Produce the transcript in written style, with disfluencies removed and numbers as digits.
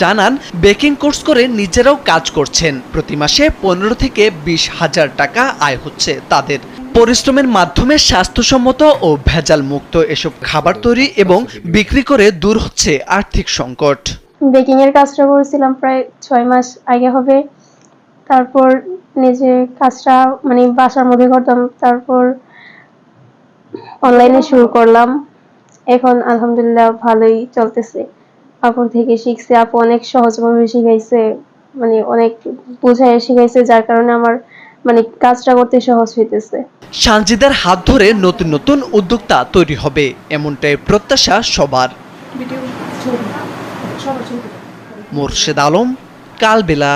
জানান baking course করে নিজেরাও কাজ করছেন। প্রতি মাসে 15 থেকে 20 হাজার টাকা আয় হচ্ছে তাদের। পরিশ্রমের মাধ্যমে স্বাস্থ্যসম্মত ও ভেজাল মুক্ত এসব খাবার তৈরি এবং বিক্রি করে দূর হচ্ছে আর্থিক সংকট। বেকিং এর কাজটা করেছিলাম প্রায় 6 মাস আগে হবে। তারপর নিজে কাজটা বাসার মধ্যে করতাম। তারপর অনলাইনে শুরু করলাম। এখন আলহামদুলিল্লাহ ভালোই চলতেছে। আপুর থেকে শিখছি, আপু অনেক সহজভাবে শিখাইছে, অনেক বুঝায় শিখাইছে, যার কারণে আমার কাজটা করতে সহজ হইতেছে। সানজিদার হাত ধরে নতুন নতুন উদ্যোক্তা তৈরি হবে, এমনটাই প্রত্যাশা সবার। মোর্শেদ আলম, কালবেলা।